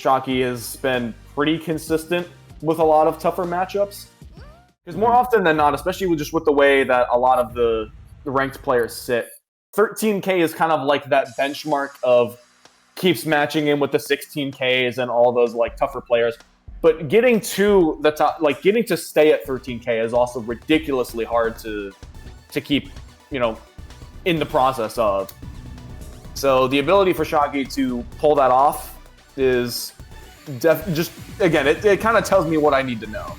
Shocky has been pretty consistent with a lot of tougher matchups. Because more often than not, especially with the way that a lot of the ranked players sit, 13K is kind of like that benchmark of keeps matching in with the 16Ks and all those like tougher players. But getting to the top, like getting to stay at 13K is also ridiculously hard to keep, you know, in the process of. So the ability for Shocky to pull that off is just, again, it kind of tells me what I need to know.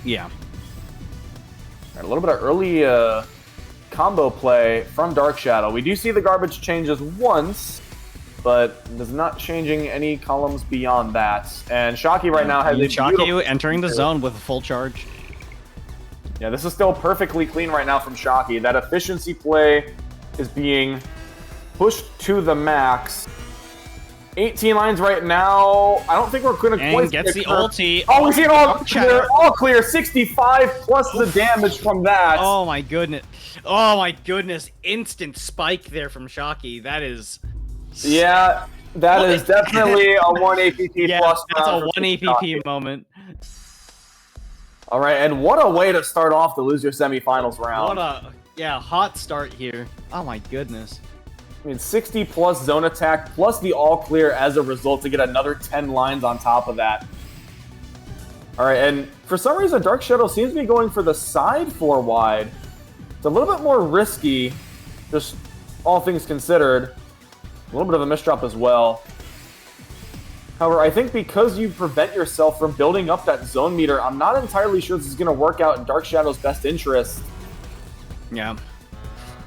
Yeah. Right, a little bit of early combo play from Dark Shadow. We do see the garbage changes once, but is not changing any columns beyond that. And Shocky right now has a Shocky entering the zone with a full charge. Yeah, this is still perfectly clean right now from Shocky. That efficiency play is being pushed to the max. 18 lines right now. I don't think we're going to quite gets the ulti. Oh, we see it all clear. All clear. 65 plus the damage from that. Oh my goodness. Oh my goodness. Instant spike there from Shocky. That is... Yeah, that is definitely a 1 APP plus. That's a 1 APP moment. All right, and what a way to start off the loser semifinals round. What a hot start here. Oh my goodness. I mean, 60 plus zone attack plus the all clear as a result to get another 10 lines on top of that. All right, and for some reason, Dark Shadow seems to be going for the side 4 wide. It's a little bit more risky, just all things considered. A little bit of a misdrop as well. However, I think because you prevent yourself from building up that zone meter, I'm not entirely sure this is going to work out in Dark Shadow's best interest. Yeah.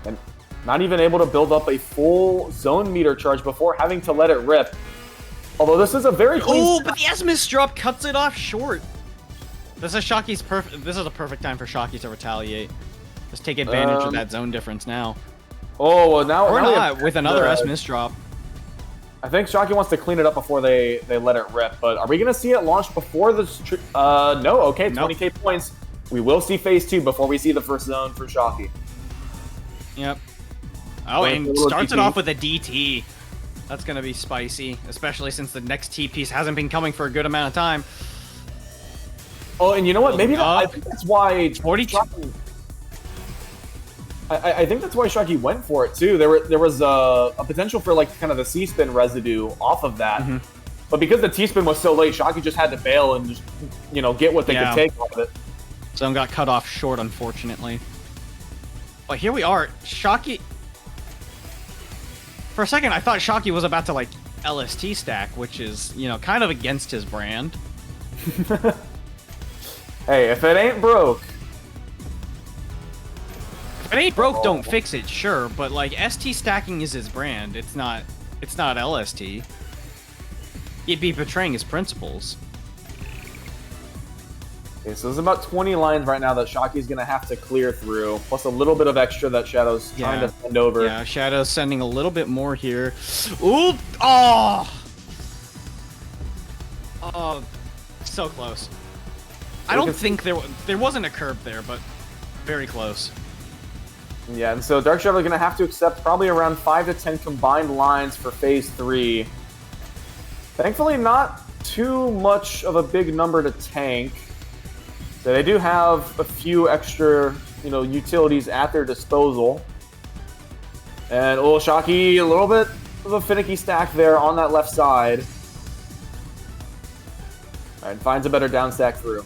And not even able to build up a full zone meter charge before having to let it rip. Although this is a very clean... Oh, but the S-miss drop cuts it off short. This is Shocky's This is a perfect time for Shocky to retaliate. Just take advantage of that zone difference now. Oh, well now... Or not, with another S-miss drop. I think Shocky wants to clean it up before they let it rip, but are we going to see it launch before this? No, okay, 20k points. We will see phase 2 before we see the first zone for Shocky. Yep. Oh, and starts it off with a DT. That's going to be spicy, especially since the next T piece hasn't been coming for a good amount of time. Oh, and you know what? Maybe I think that's why 42. I think that's why Shocky went for it too. There was a potential for like kind of the C-spin residue off of that, but because the T-spin was so late, Shocky just had to bail and just get what they could take off of it. Some got cut off short, unfortunately. But here we are, Shocky. For a second, I thought Shocky was about to like LST stack, which is kind of against his brand. Hey, if it ain't broke. If it ain't broke, don't fix it, sure, but like ST stacking is his brand. It's not LST. He'd be betraying his principles. Okay, so there's about 20 lines right now that Shocky's gonna have to clear through, plus a little bit of extra that Shadow's trying to send over. Yeah, Shadow's sending a little bit more here. Ooh! Oh! Oh, so close. I don't think there wasn't a curb there, but very close. Yeah, and so Dark Shadow is going to have to accept probably around 5 to 10 combined lines for Phase 3. Thankfully, not too much of a big number to tank. So they do have a few extra, utilities at their disposal. And Shocky, a little bit of a finicky stack there on that left side. All right, finds a better down stack through.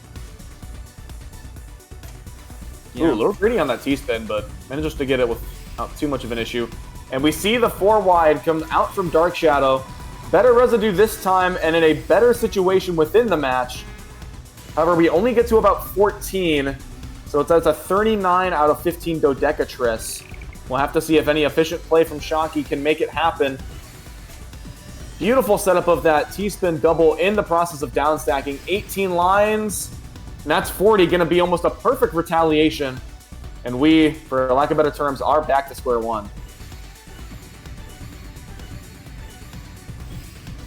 Yeah. Ooh, a little greedy on that T-spin, but manages to get it without too much of an issue. And we see the 4 wide come out from Dark Shadow. Better residue this time, and in a better situation within the match. However, we only get to about 14, so that's a 39 out of 15 Dodecatrice. We'll have to see if any efficient play from Shocky can make it happen. Beautiful setup of that T-spin double in the process of down stacking. 18 lines. And that's 40, going to be almost a perfect retaliation. And we, for lack of better terms, are back to square one.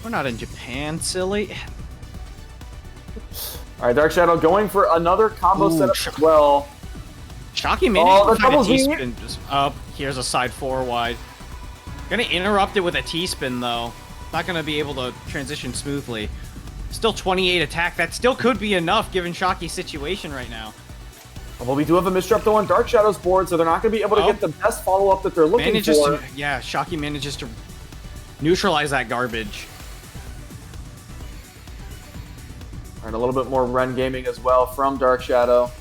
We're not in Japan, silly. All right, Dark Shadow going for another combo setup as well. Shocky managed to find a T-spin just up. Here's a side 4 wide. Gonna interrupt it with a T-spin, though. Not gonna be able to transition smoothly. Still 28 attack. That still could be enough given Shocky's situation right now. Well, we do have a misdrop though on Dark Shadow's board, so they're not going to be able to get the best follow-up that they're looking for. Yeah, Shocky manages to neutralize that garbage. All right, a little bit more Ren gaming as well from Dark Shadow.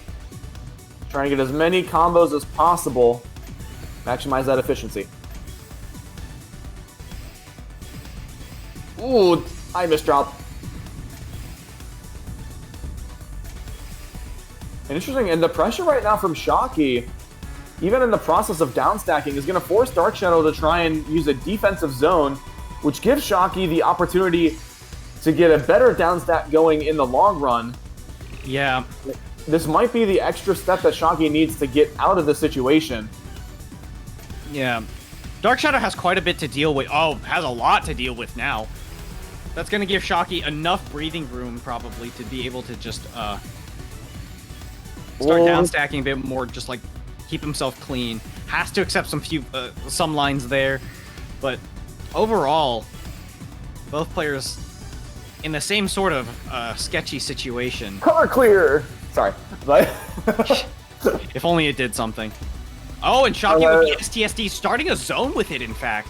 Trying to get as many combos as possible. Maximize that efficiency. Ooh, I misdrop. Interesting, and the pressure right now from Shocky, even in the process of downstacking, is going to force Dark Shadow to try and use a defensive zone, which gives Shocky the opportunity to get a better downstack going in the long run. Yeah. This might be the extra step that Shocky needs to get out of the situation. Yeah. Dark Shadow has quite a bit to deal with. Oh, has a lot to deal with now. That's going to give Shocky enough breathing room, probably, to be able to just, start downstacking a bit more, just like keep himself clean. Has to accept some lines there, but overall, both players in the same sort of sketchy situation. Color clear. Sorry, but if only it did something. Oh, and Shocky with the STSD starting a zone with it. In fact.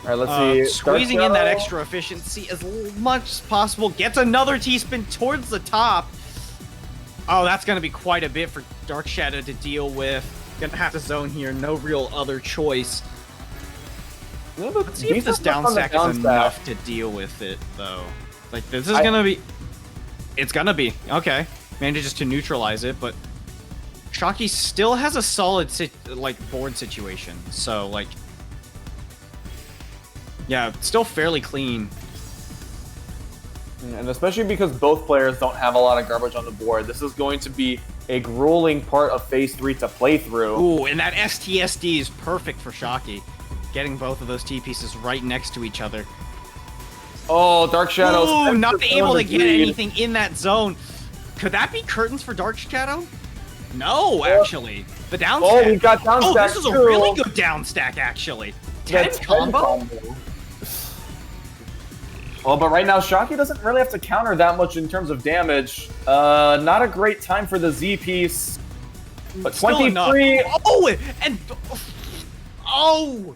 All right, let's see. Squeezing in that extra efficiency as much as possible. Gets another T-spin towards the top. Oh, that's going to be quite a bit for Dark Shadow to deal with. Gonna have to zone here. No real other choice. Let's see if this downstack is enough to deal with it, though. Like, this is going to be... It's going to be. Okay. Manages to neutralize it, but... Shocky still has a solid, board situation. So, like... Yeah, still fairly clean. And especially because both players don't have a lot of garbage on the board, this is going to be a grueling part of Phase 3 to play through. Ooh, and that STSD is perfect for Shocky. Getting both of those T-pieces right next to each other. Oh, Dark Shadow. Ooh, not able to get anything in that zone. Could that be curtains for Dark Shadow? No, actually. The downstack. Oh, we got downstack. Oh, this is a really good downstack, actually. 10 combo? Well, but right now, Shocky doesn't really have to counter that much in terms of damage. Not a great time for the Z piece. But 23. Oh, and... Oh!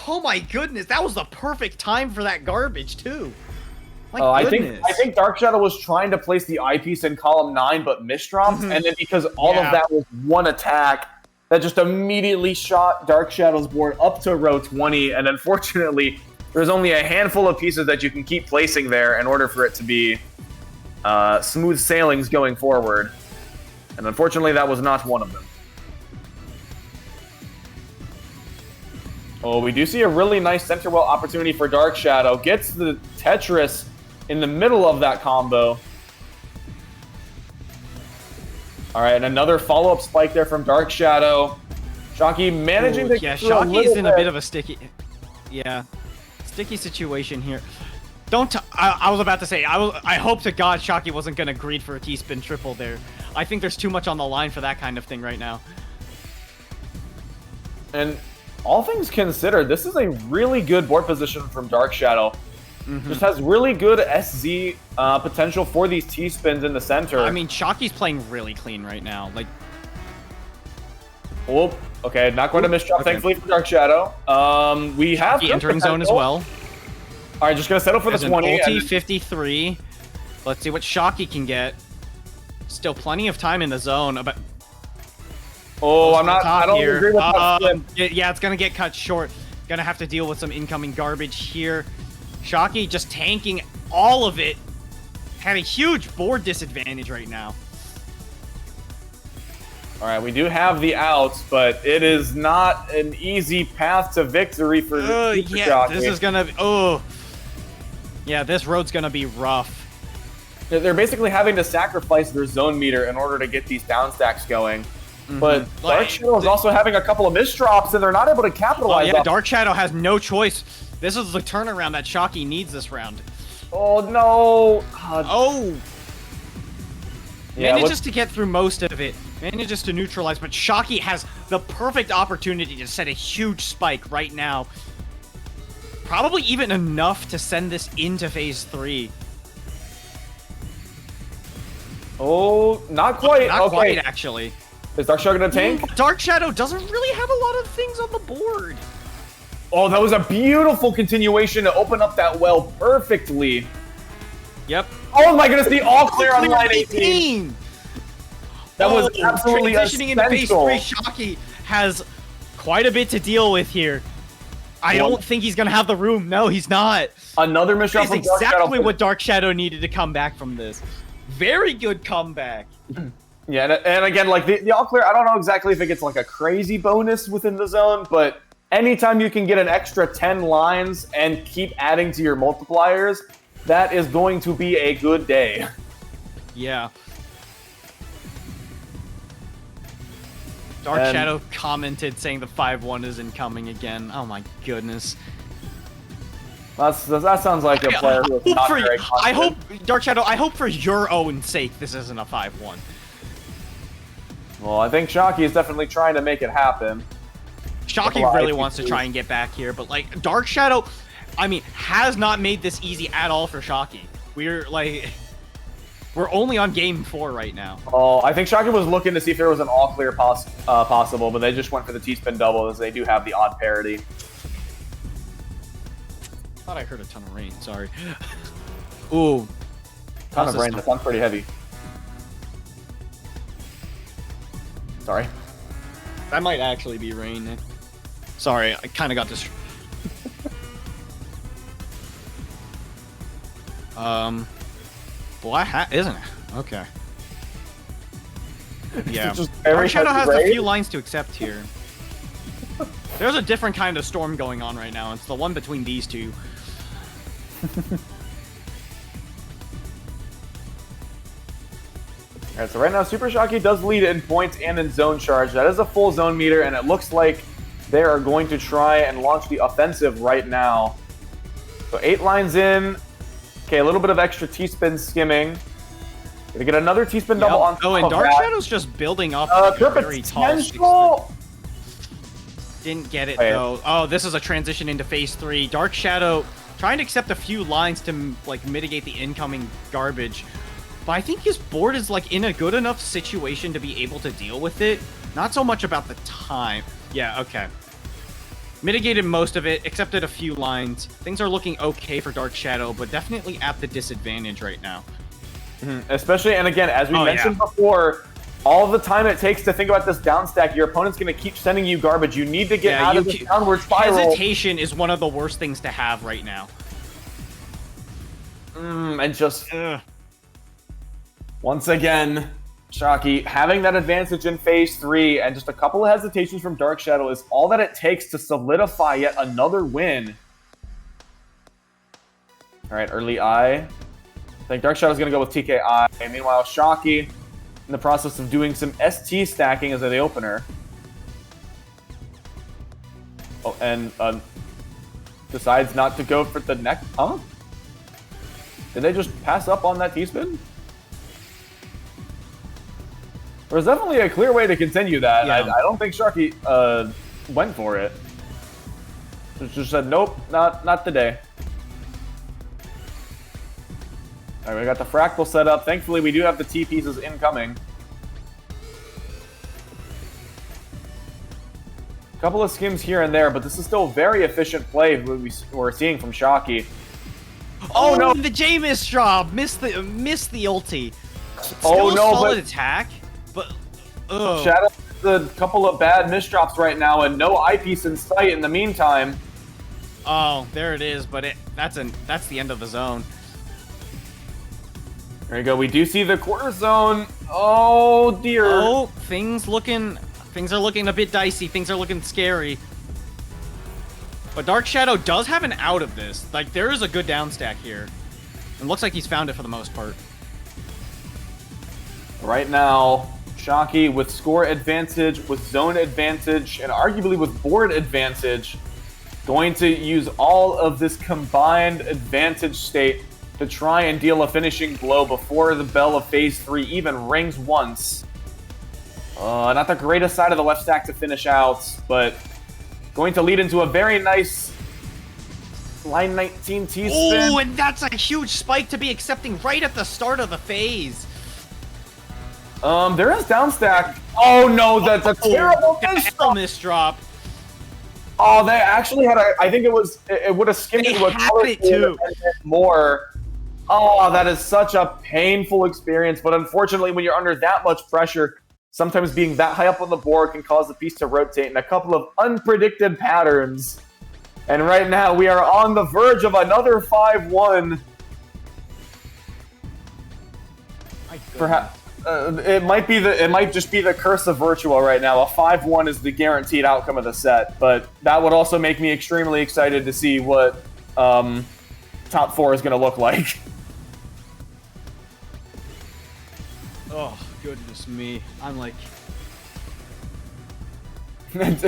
Oh my goodness, that was the perfect time for that garbage, too. I think Dark Shadow was trying to place the eyepiece in column 9, but misdropped, and then because all of that was one attack, that just immediately shot Dark Shadow's board up to row 20, and unfortunately, there's only a handful of pieces that you can keep placing there in order for it to be smooth sailings going forward. And unfortunately, that was not one of them. Oh, we do see a really nice center well opportunity for Dark Shadow. Gets the Tetris in the middle of that combo. All right, and another follow-up spike there from Dark Shadow. Shocky managing to... Yeah, Shocky's in a bit of a sticky... Yeah. Sticky situation here. I was about to say, I hope to God Shocky wasn't going to greed for a T-spin triple there. I think there's too much on the line for that kind of thing right now. And all things considered, this is a really good board position from Dark Shadow. Just has really good SZ potential for these T-spins in the center. I mean, Shocky's playing really clean right now. Like, oh, okay, not going to misdrop, thankfully, for Dark Shadow. We have Shocky entering zone as well. All right, just going to settle for the 20. Ulti 53. Let's see what Shocky can get. Still plenty of time in the zone. Oh, I don't agree with that. Yeah, it's going to get cut short. Going to have to deal with some incoming garbage here. Shocky just tanking all of it. Had a huge board disadvantage right now. All right, we do have the outs, but it is not an easy path to victory for yeah, Shocky. This is going to be... Oh. Yeah, this road's going to be rough. They're basically having to sacrifice their zone meter in order to get these downstacks going. But Dark Shadow is also having a couple of misdrops, and they're not able to capitalize. Yeah, Dark Shadow has no choice. This is the turnaround that Shocky needs this round. Oh, no. Yeah, manages to get through most of it. Manages to neutralize, but Shocky has the perfect opportunity to set a huge spike right now. Probably even enough to send this into phase 3. Oh, not quite. Not okay. quite, actually. Is Dark Shadow gonna tank? Dark Shadow doesn't really have a lot of things on the board. Oh, that was a beautiful continuation to open up that well perfectly. Yep. Oh my goodness, the all clear on line 18. That was absolutely transitioning into phase 3. Shocky has quite a bit to deal with here. I don't think he's gonna have the room. No, he's not. Another misshot from Dark Shadow. Exactly what Dark Shadow needed to come back from this. Very good comeback. Yeah, and again, like the all clear, I don't know exactly if it gets like a crazy bonus within the zone, but anytime you can get an extra 10 lines and keep adding to your multipliers, that is going to be a good day. Yeah. Dark Shadow commented saying the 5-1 is incoming again. Oh my goodness. That sounds like a player who is not very confident. I hope, Dark Shadow, I hope for your own sake this isn't a 5-1. Well, I think Shocky is definitely trying to make it happen. Shocky really wants to try and get back here, but like Dark Shadow, I mean, has not made this easy at all for Shocky. We're only on game 4 right now. Oh, I think Shocky was looking to see if there was an all clear possible, but they just went for the T-spin double as they do have the odd parity. Thought I heard a ton of rain. Sorry. Ooh, Ton of rain. That sounds pretty heavy. Sorry. That might actually be rain. Sorry, I kind of got distracted. Well, isn't it? Okay. Yeah. Dark Shadow has a few lines to accept here. There's a different kind of storm going on right now. It's the one between these two. Alright, so right now Supershocky does lead in points and in zone charge. That is a full zone meter, and it looks like they are going to try and launch the offensive right now. So 8 lines in. Okay, a little bit of extra T-spin skimming. Gonna get another T-spin double on top of that. Oh, and Dark Shadow's just building up a very tall. Didn't get it, though. Oh, this is a transition into phase 3. Dark Shadow trying to accept a few lines to, like, mitigate the incoming garbage. But I think his board is, like, in a good enough situation to be able to deal with it. Not so much about the time. Yeah, okay. Mitigated most of it, accepted a few lines. Things are looking okay for Dark Shadow, but definitely at the disadvantage right now. Especially, and again, as we mentioned before, all the time it takes to think about this down stack, your opponent's going to keep sending you garbage. You need to get out of the downward spiral. Hesitation is one of the worst things to have right now. And just... Once again, Shocky, having that advantage in phase 3 and just a couple of hesitations from Dark Shadow is all that it takes to solidify yet another win. Alright, early I. I think Dark Shadow's going to go with TKI. And meanwhile, Shocky in the process of doing some ST stacking as the opener. Oh, and decides not to go for the next... Huh? Did they just pass up on that T-spin? There's definitely a clear way to continue that. Yeah. I don't think Sharky went for it. Just said, nope, not today. All right, we got the fractal set up. Thankfully, we do have the T pieces incoming. A couple of skims here and there, but this is still very efficient play we're seeing from Shocky. Oh no! The J missed job, missed the ulti. Still solid attack. But, Shadow has a couple of bad misdrops right now and no eyepiece in sight in the meantime. Oh, there it is, but that's the end of the zone. There you go. We do see the quarter zone. Oh dear. Oh, things are looking a bit dicey. Things are looking scary. But Dark Shadow does have an out of this. Like, there is a good down stack here. It looks like he's found it for the most part. Right now, Shocky with score advantage, with zone advantage, and arguably with board advantage, going to use all of this combined advantage state to try and deal a finishing blow before the bell of phase 3 even rings once. Not the greatest side of the left stack to finish out, but going to lead into a very nice line 19 T-spin. Ooh, and that's a huge spike to be accepting right at the start of the phase. There is down stack. Oh no, that's a terrible misdrop. Oh, they actually had a. I think it would have skimmed it with too. More. Oh, that is such a painful experience. But unfortunately, when you're under that much pressure, sometimes being that high up on the board can cause the piece to rotate in a couple of unpredicted patterns. And right now, we are on the verge of another 5-1. Perhaps. It might just be the curse of Virtua right now. A 5-1 is the guaranteed outcome of the set, but that would also make me extremely excited to see what top 4 is going to look like. Oh, goodness me. I'm like...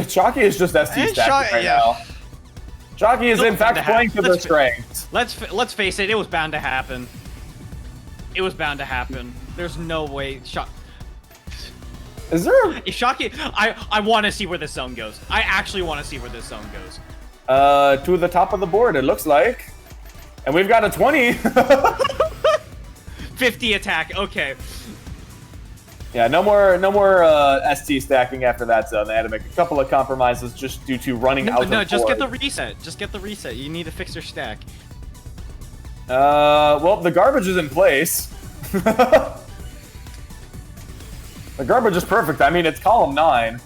Shocky is just ST stacking right now. Shocky is in fact playing to their strengths. Let's face it, it was bound to happen. It was bound to happen. There's no way. Is there? Shocky, I want to see where this zone goes. I actually want to see where this zone goes. To the top of the board, it looks like, and we've got a 20. 50 attack. Okay. Yeah, no more ST stacking after that zone. They had to make a couple of compromises just due to running out of board. Just get the reset. Just get the reset. You need to fix your stack. Well, the garbage is in place. The garbage is perfect. I mean, it's column 9.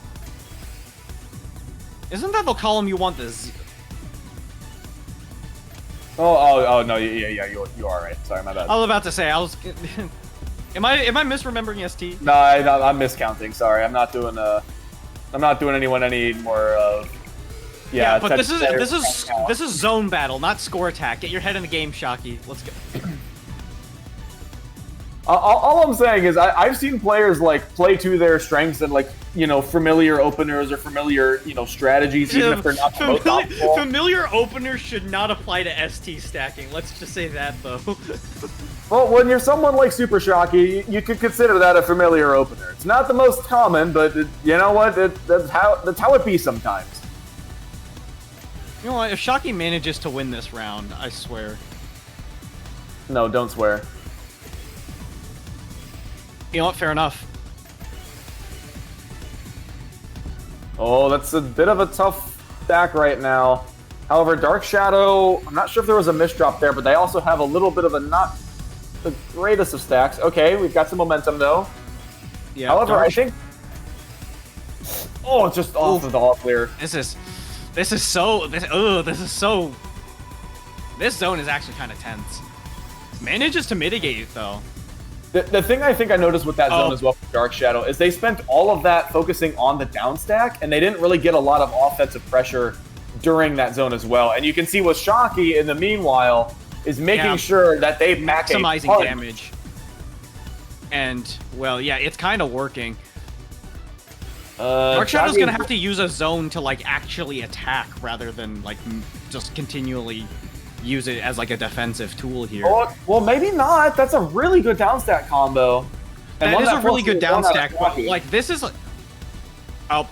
Isn't that the column you want this? Oh, no, yeah, you are right. Sorry, my bad. I was about to say, am I misremembering ST? No, I'm miscounting. Sorry, I'm not doing anyone any more of. Yeah, but this is zone battle, not score attack. Get your head in the game, Shocky. Let's go. All I'm saying is I've seen players like play to their strengths and like familiar openers or familiar strategies even if they're not familiar openers should not apply to ST stacking. Let's just say that though. Well, when you're someone like Supershocky, you could consider that a familiar opener. It's not the most common, but you know what? That's how it be sometimes. You know what? If Shocky manages to win this round, I swear. No, don't swear. You know what? Fair enough. Oh, that's a bit of a tough stack right now. However, Dark Shadow, I'm not sure if there was a misdrop there, but they also have a little bit of a not the greatest of stacks. Okay, we've got some momentum though. Yeah. However, I think... Oh, it's just off of the all clear. This zone is actually kind of tense. Manages to mitigate it though. The thing I think I noticed with that zone as well for Dark Shadow is they spent all of that focusing on the down stack, and they didn't really get a lot of offensive pressure during that zone as well. And you can see with Shocky, in the meanwhile, is making sure that they maximizing damage. And, well, yeah, it's kind of working. Dark Shadow's gonna have to use a zone to, like, actually attack rather than, like, just continually use it as like a defensive tool here. Well, maybe not. That's a really good down stack combo. And that is a really good down stack, but like this is like... That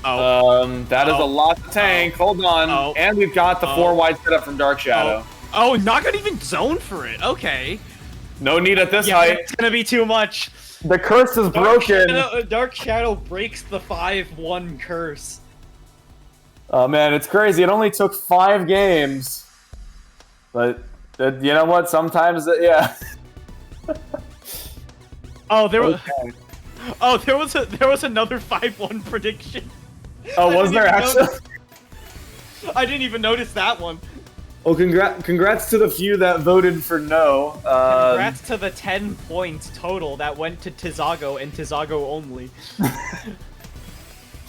is a lot to tank. Hold on. And we've got the 4-wide setup from Dark Shadow. Oh, not gonna even zone for it. Okay. No need at this height. It's gonna be too much. The curse is broken. Dark Shadow breaks the 5-1 curse. Oh man, it's crazy. It only took 5 games, but you know what? Sometimes, yeah. There was another 5-1 prediction. Oh, was there actually? I didn't even notice that one. Well, congrats to the few that voted for no. Congrats to the 10 points total that went to Tizago and Tizago only.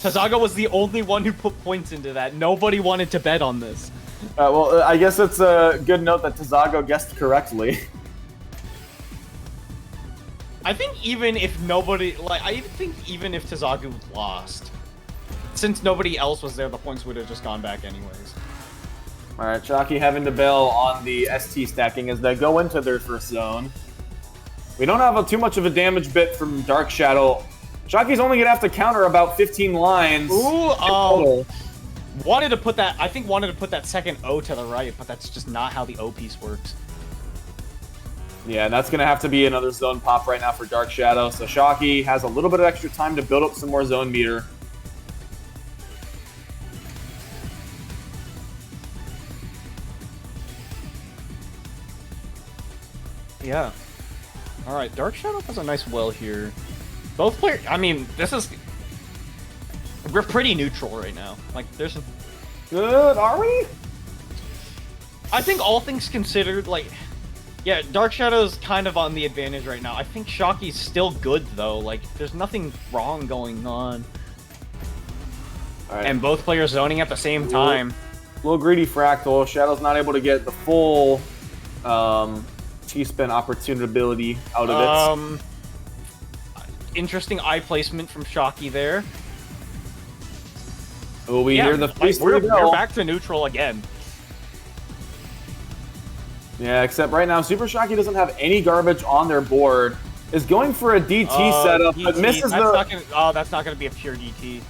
Tizago was the only one who put points into that. Nobody wanted to bet on this. Well, I guess it's a good note that Tizago guessed correctly. I think even if nobody, even if Tizago lost, since nobody else was there, the points would have just gone back anyways. Alright, Shocky having to bail on the ST stacking as they go into their first zone. We don't have too much of a damage bit from Dark Shadow. Shocky's only gonna have to counter about 15 lines. Ooh, Wanted to put that, I think wanted to put that second O to the right, but that's just not how the O piece works. Yeah, and that's going to have to be another zone pop right now for Dark Shadow. So Shocky has a little bit of extra time to build up some more zone meter. Yeah. Alright, Dark Shadow has a nice well here. Both players, I mean, this is... We're pretty neutral right now. Like, there's... Good, are we? I think all things considered, like... Yeah, Dark Shadow's kind of on the advantage right now. I think Shocky's still good, though. Like, there's nothing wrong going on. Right. And both players zoning at the same time. A little greedy Fractal. Shadow's not able to get the full T-spin opportunity out of it. Interesting eye placement from Shocky there. Oh, we hear the we're back to neutral again. Yeah, except right now, Supershocky doesn't have any garbage on their board. Is going for a DT setup, DT, but misses that's not gonna be a pure DT.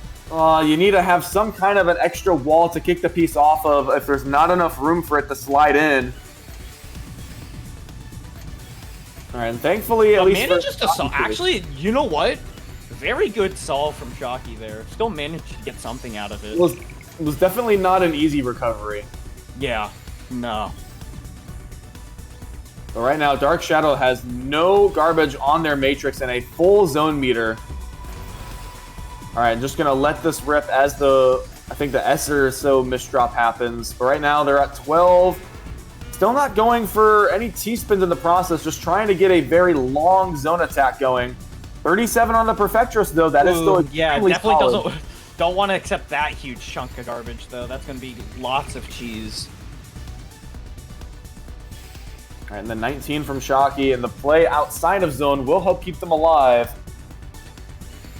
You need to have some kind of an extra wall to kick the piece off of if there's not enough room for it to slide in. All right, and thankfully, at least manages to solve. Actually, you know what? Very good solve from Shocky there. Still managed to get something out of it. It was definitely not an easy recovery. Yeah, no. But right now, Dark Shadow has no garbage on their Matrix and a full zone meter. All right, I'm just going to let this rip as I think the S or so misdrop happens. But right now, they're at 12. Still not going for any T-spins in the process, just trying to get a very long zone attack going. 37 on the Perfectress, though. That is still extremely definitely don't want to accept that huge chunk of garbage, though. That's going to be lots of cheese. All right, and the 19 from Shocky, and the play outside of zone will help keep them alive.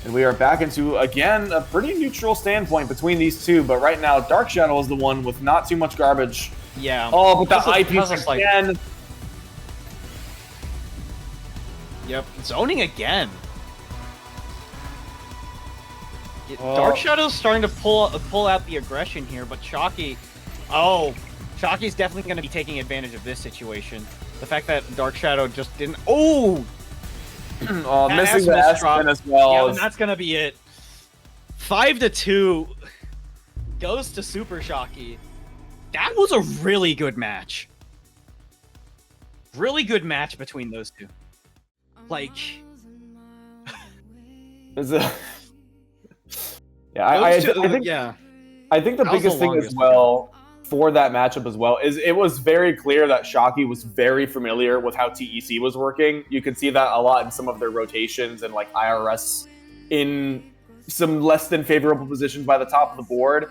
And we are back into, again, a pretty neutral standpoint between these two, but right now, Dark Shadow is the one with not too much garbage. Yeah. Oh, but the eyepiece again. Yep, zoning again. Dark Shadow's starting to pull out the aggression here, but Shocky... Oh, Shocky's definitely going to be taking advantage of this situation. The fact that Dark Shadow just didn't... Oh! Missing the S-spin as well. Yeah, and that's going to be it. 5-2 goes to Super Shocky. That was a really good match. Really good match between those two. Like... I think the biggest thing as well for that matchup as well is it was very clear that Shocky was very familiar with how TEC was working. You could see that a lot in some of their rotations and like IRS in some less than favorable positions by the top of the board.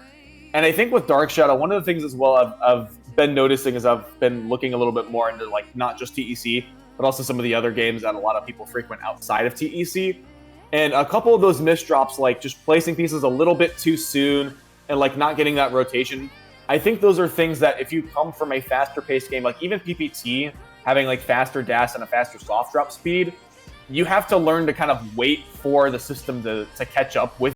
And I think with Dark Shadow, one of the things as well I've been noticing as I've been looking a little bit more into like not just TEC, but also some of the other games that a lot of people frequent outside of TEC. And a couple of those misdrops, like just placing pieces a little bit too soon and like not getting that rotation, I think those are things that if you come from a faster paced game, like even PPT, having like faster dash and a faster soft drop speed, you have to learn to kind of wait for the system to catch up with